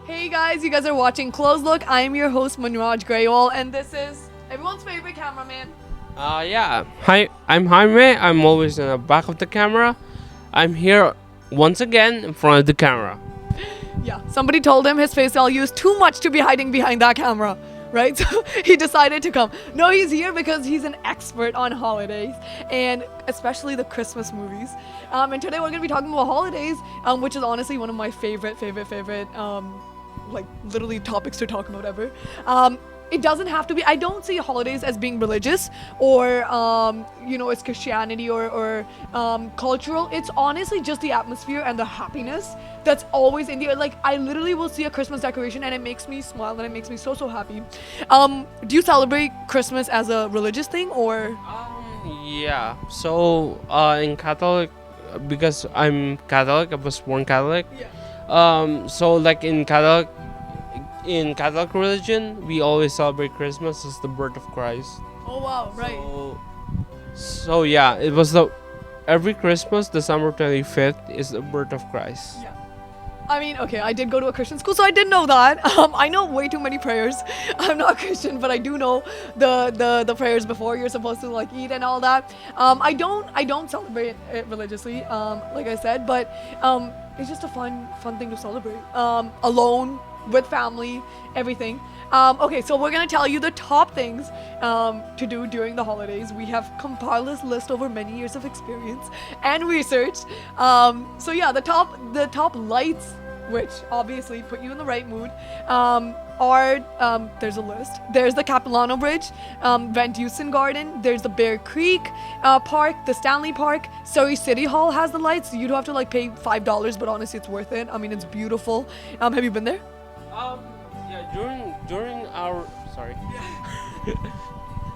Hey guys, you guys are watching Close Look. I am your host Manraaj Graywall, and this is everyone's favorite cameraman. Yeah. Hi, I'm Jaime. I'm always in the back of the camera. I'm here once again in front of the camera. Yeah, somebody told him his face value is too much to be hiding behind that camera, right? So he decided to come. No, he's here because he's an expert on holidays and especially the Christmas movies. And today we're gonna be talking about holidays, which is honestly one of my favorite, like literally topics to talk about ever. It doesn't have to be. I don't see holidays as being religious or it's Christianity or cultural. It's honestly just the atmosphere and the happiness that's always in the air. Like I literally will see a Christmas decoration and it makes me smile and it makes me so happy. Do you celebrate Christmas as a religious thing or? Yeah. So in Catholic, because I'm Catholic, I was born Catholic. Yeah. So like in Catholic religion, we always celebrate Christmas as the birth of Christ. Oh wow, right. So yeah, it was every Christmas, December 25th is the birth of Christ. Yeah. I mean, okay, I did go to a Christian school, so I did know that. I know way too many prayers. I'm not Christian, but I do know the prayers before you're supposed to like eat and all that. I don't celebrate it religiously, like I said, but it's just a fun thing to celebrate. Alone, with family, everything. Okay, so we're gonna tell you the top things to do during the holidays. We have compiled this list over many years of experience and research. So yeah, the top lights, which obviously put you in the right mood, are there's a list. There's the Capilano Bridge, Van Dusen Garden. There's the Bear Creek Park, the Stanley Park. Surrey City Hall has the lights. You'd have to like pay $5, but honestly, it's worth it. I mean, it's beautiful. Have you been there? Yeah, during our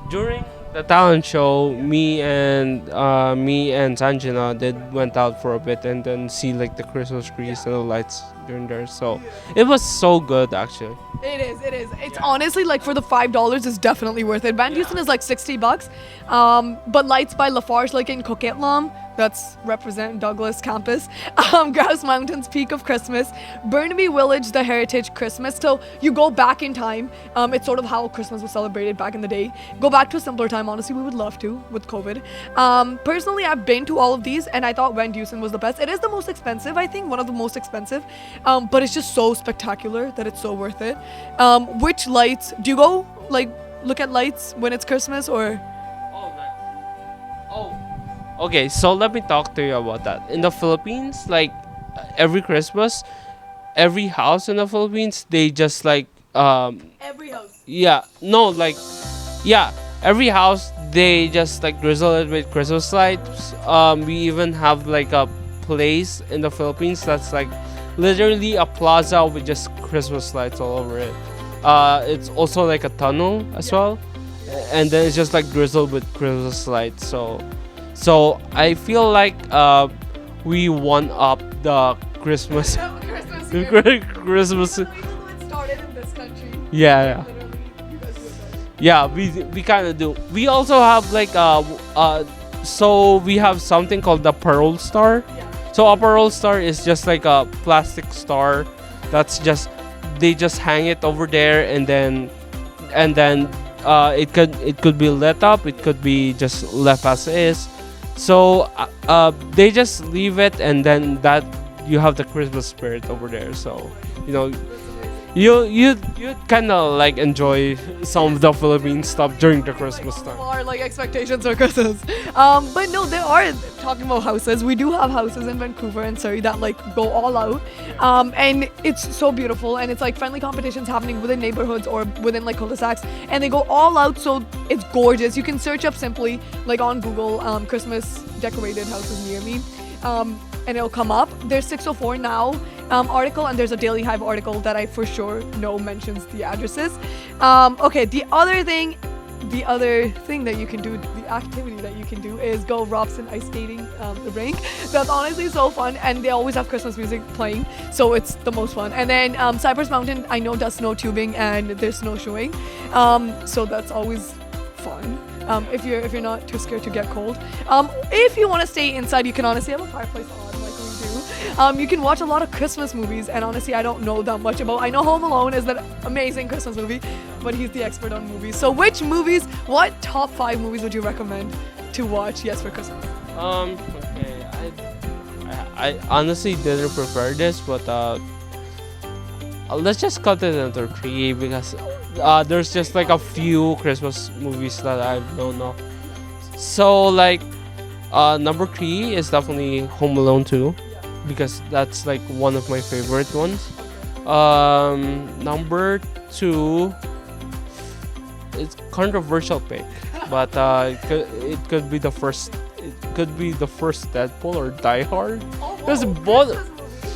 during the talent show, me and Sanjana did went out for a bit and then see like the Christmas trees and the lights during there. So it was so good actually. It is. It's honestly like for the $5 is definitely worth it. Van Dusen is like $60. But lights by Lafarge, like in Coquitlam, that's represent Douglas campus. Grouse Mountain's Peak of Christmas, Burnaby Village, the Heritage Christmas. So you go back in time. It's sort of how Christmas was celebrated back in the day. Go back to a simpler time. Honestly, we would love to with COVID. Personally, I've been to all of these and I thought Van Dusen was the best. It is the most expensive, I think, one of the most expensive. But it's just so spectacular that it's so worth it. Which lights do you go like look at lights when it's Christmas or? Okay, so let me talk to you about that. In the Philippines, like every Christmas, every house in the Philippines, they just like Every house. every house they just like drizzle it with Christmas lights. We even have like a place in the Philippines that's like literally a plaza with just Christmas lights all over it. It's also like a tunnel as well, and then it's just like drizzled with Christmas lights. So I feel like we won up the Christmas. Christmas. Christmas. It started in this country. Yeah. Literally, you guys do it better. Yeah, we kind of do. We also have like so we have something called the Pearl Star. Yeah. So a Pearl Star is just like a plastic star that's just they just hang it over there and then it could be lit up, it could be just left as is. So they just leave it and then that you have the Christmas spirit over there. So you know you kind of like enjoy some of the Philippine stuff during the Christmas time. Our like expectations for Christmas. But no, there are talking about houses. We do have houses in Vancouver and Surrey that like go all out. And it's so beautiful and it's like friendly competitions happening within neighborhoods or within like cul-de-sacs and they go all out, so it's gorgeous. You can search up simply like on Google Christmas decorated houses near me. And it'll come up. There's 604 Now article and there's a Daily Hive article that I for sure know mentions the addresses. Okay, the other thing that you can do, the activity that you can do is go Robson ice skating the rink. That's honestly so fun and they always have Christmas music playing, so it's the most fun. And then Cypress Mountain I know does snow tubing and there's snowshoeing, so that's always fun. If you're not too scared to get cold. If you want to stay inside, you can honestly have a fireplace on like we too. You can watch a lot of Christmas movies, and honestly, I don't know that much about. I know Home Alone is that amazing Christmas movie, but he's the expert on movies. So, what top 5 movies would you recommend to watch? Yes, for Christmas. Okay. I honestly didn't prepare this, but let's just cut it into 3 because there's just like a few Christmas movies that I don't know. So like number 3 is definitely Home Alone 2 because that's like one of my favorite ones. Number 2, it's controversial pick, but it could be the first. It could be the first Deadpool or Die Hard. Because both,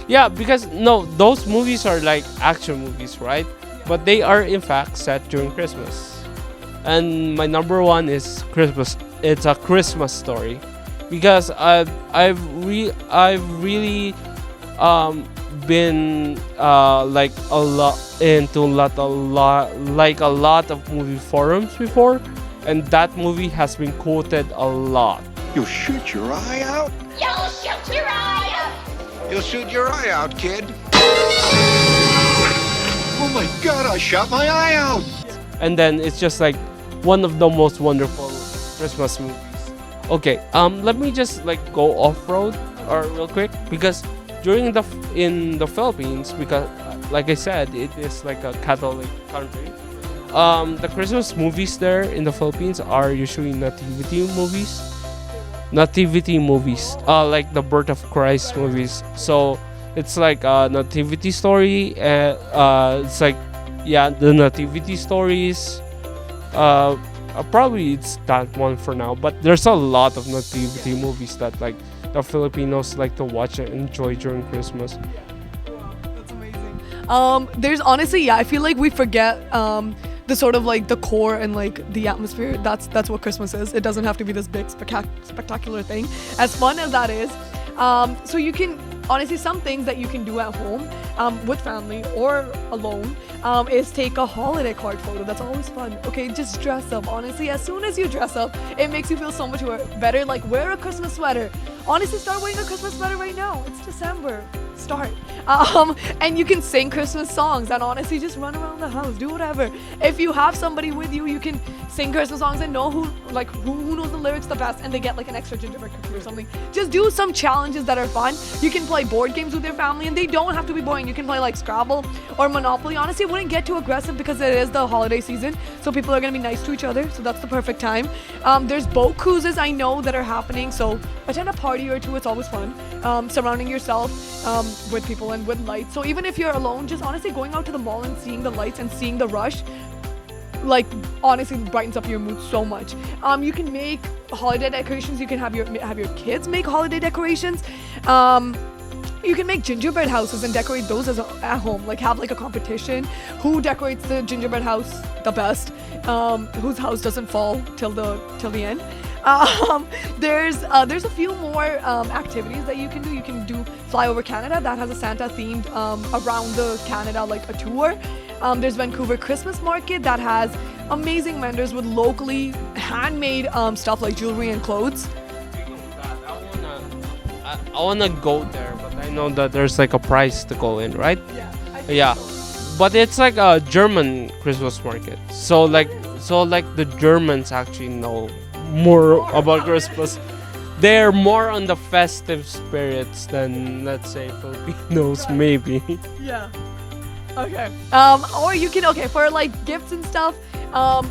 yeah, because no, those movies are like action movies, right? But they are in fact set during Christmas. And my number 1 is Christmas. It's a Christmas Story, because I've really been like a lot of movie forums before, and that movie has been quoted a lot. You'll shoot your eye out? You'll shoot your eye out! You'll shoot your eye out, kid. Oh my god, I shot my eye out! And then it's just like one of the most wonderful Christmas movies. Okay, let me just like go off-road or real quick, because in the Philippines, because like I said, it is like a Catholic country. The Christmas movies there in the Philippines are usually nativity movies, like the Birth of Christ movies. So it's like a nativity story. It's like, yeah, the nativity stories. Probably it's that one for now. But there's a lot of nativity movies that like the Filipinos like to watch and enjoy during Christmas. That's amazing. There's honestly, I feel like we forget the sort of like the core and like the atmosphere. That's what Christmas is. It doesn't have to be this big spectacular thing, as fun as that is. So you can honestly, some things that you can do at home with family or alone is take a holiday card photo. That's always fun. Okay, just dress up. Honestly, as soon as you dress up, it makes you feel so much better. Like, wear a Christmas sweater. Honestly, start wearing a Christmas sweater right now. It's December. Start. And you can sing Christmas songs and honestly just run around the house, do whatever. If you have somebody with you, you can sing Christmas songs and know who knows the lyrics the best, and they get like an extra gingerbread cookie or something. Just do some challenges that are fun. You can play board games with your family, and they don't have to be boring. You can play like Scrabble or Monopoly. Honestly, it wouldn't get too aggressive because it is the holiday season, so people are gonna be nice to each other. So that's the perfect time. There's boat cruises I know that are happening, so attend a party or two. It's always fun. Surrounding yourself with people and with lights. So even if you're alone, just honestly going out to the mall and seeing the lights and seeing the rush, like, honestly brightens up your mood so much. You can make holiday decorations. You can have your kids make holiday decorations. You can make gingerbread houses and decorate those at home. Like, have like a competition. Who decorates the gingerbread house the best? Whose house doesn't fall till the end? There's a few more activities that you can do. You can do Fly Over Canada, that has a Santa themed around the Canada, like a tour. There's Vancouver Christmas Market that has amazing vendors with locally handmade stuff like jewelry and clothes. Speaking of that, I wanna go there, but I know that there's like a price to go in, right? Yeah. But it's like a German Christmas market. So like the Germans actually know more about Christmas. They're more on the festive spirits than, let's say, Filipinos, maybe. Yeah. Okay. Or you can, for like gifts and stuff,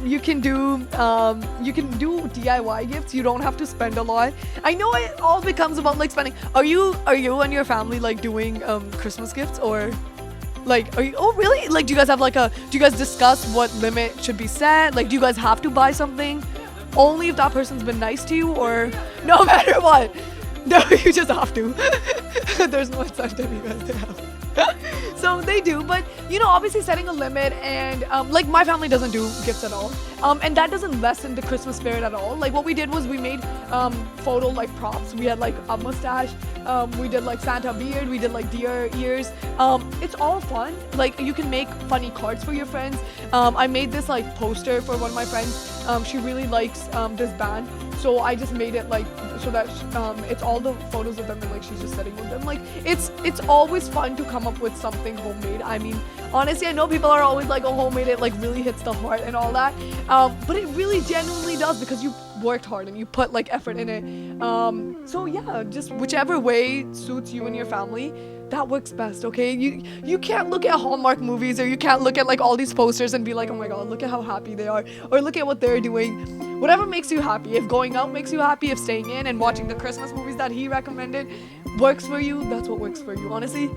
you can do DIY gifts. You don't have to spend a lot. I know it all becomes about like spending. Are you and your family like doing Christmas gifts, or like oh really? Like, do you guys discuss what limit should be set? Like, do you guys have to buy something only if that person's been nice to you, or no matter what? No, you just have to. There's no incentive you guys to have. So they do, but obviously setting a limit, and like my family doesn't do gifts at all, and that doesn't lessen the Christmas spirit at all. Like, what we did was we made photo like props. We had like a mustache, we did like Santa beard, we did like deer ears. It's all fun. Like, you can make funny cards for your friends. I made this like poster for one of my friends. She really likes this band, So I just made it like so that it's all the photos of them and like she's just sitting with them. Like it's always fun to come up with something homemade. I mean, honestly, I know people are always like, oh, homemade, it like really hits the heart and all that. But it really genuinely does because you worked hard and you put like effort in it. So yeah, just whichever way suits you and your family, that works best, okay? You can't look at Hallmark movies or you can't look at like all these posters and be like, oh my god, look at how happy they are, or look at what they're doing. Whatever makes you happy. If going out makes you happy, if staying in and watching the Christmas movies that he recommended works for you, that's what works for you, honestly.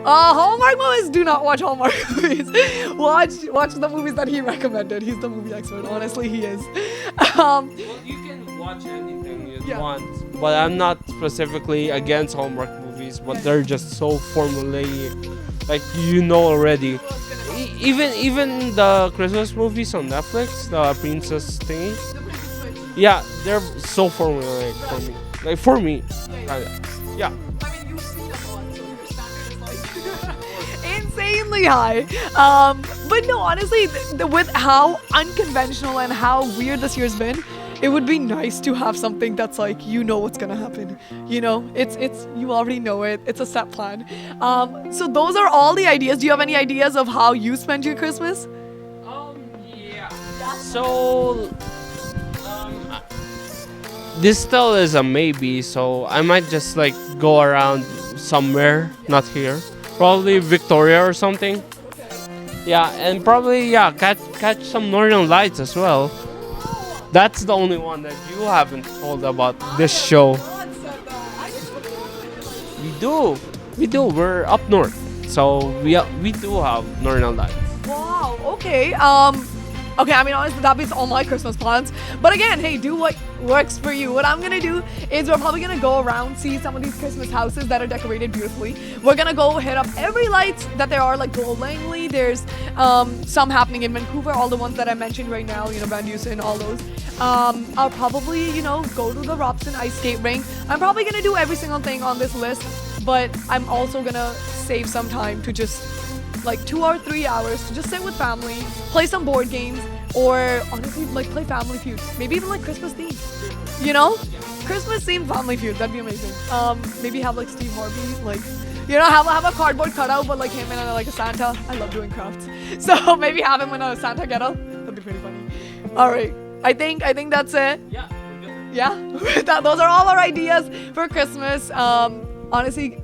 Hallmark movies, do not watch Hallmark movies. Watch the movies that he recommended. He's the movie expert, honestly, he is. Well, you can watch anything you want, but I'm not specifically against Hallmark movies, but they're just so formulaic, like you know already. Even the Christmas movies on Netflix, the princess thingy, yeah, they're so formulaic for me. Like for me, yeah. I mean, you've seen them all, so your standard is like insanely high. But no, honestly, with how unconventional and how weird this year's been, it would be nice to have something that's like, you know what's gonna happen. You know, it's you already know it. It's a set plan. So those are all the ideas. Do you have any ideas of how you spend your Christmas? Yeah. So, this still is a maybe. So I might just like go around somewhere, not here. Probably Victoria or something. Yeah, and probably catch some Northern Lights as well. That's the only one that you haven't told about this show. We do. We're up north, so we do have Northern Lights. Wow. Okay. Okay, I mean, honestly, that beats all my Christmas plans. But again, hey, do what works for you. What I'm gonna do is we're probably gonna go around, see some of these Christmas houses that are decorated beautifully. We're gonna go hit up every lights that there are, like Gold Langley. There's some happening in Vancouver, all the ones that I mentioned right now, you know, Van Dusen, all those. I'll probably, you know, go to the Robson ice skate rink. I'm probably gonna do every single thing on this list, but I'm also gonna save some time to just like 2 or 3 hours to just sit with family, play some board games, or honestly like play Family Feud. Maybe even like Christmas themed. You know? Christmas themed Family Feud, that'd be amazing. Maybe have like Steve Harvey, like, you know, have a cardboard cutout, but like him in like a Santa. I love doing crafts. So maybe have him in a Santa getup. That'd be pretty funny. Alright. I think that's it. Yeah, we're good. Yeah. Those are all our ideas for Christmas. Honestly,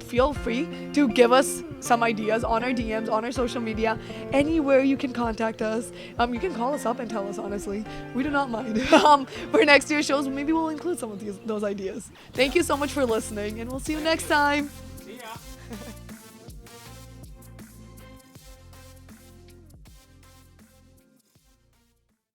feel free to give us some ideas on our DMs, on our social media, anywhere you can contact us. You can call us up and tell us, honestly. We do not mind. For next year's shows, maybe we'll include some of those ideas. Thank you so much for listening, and we'll see you next time. See ya.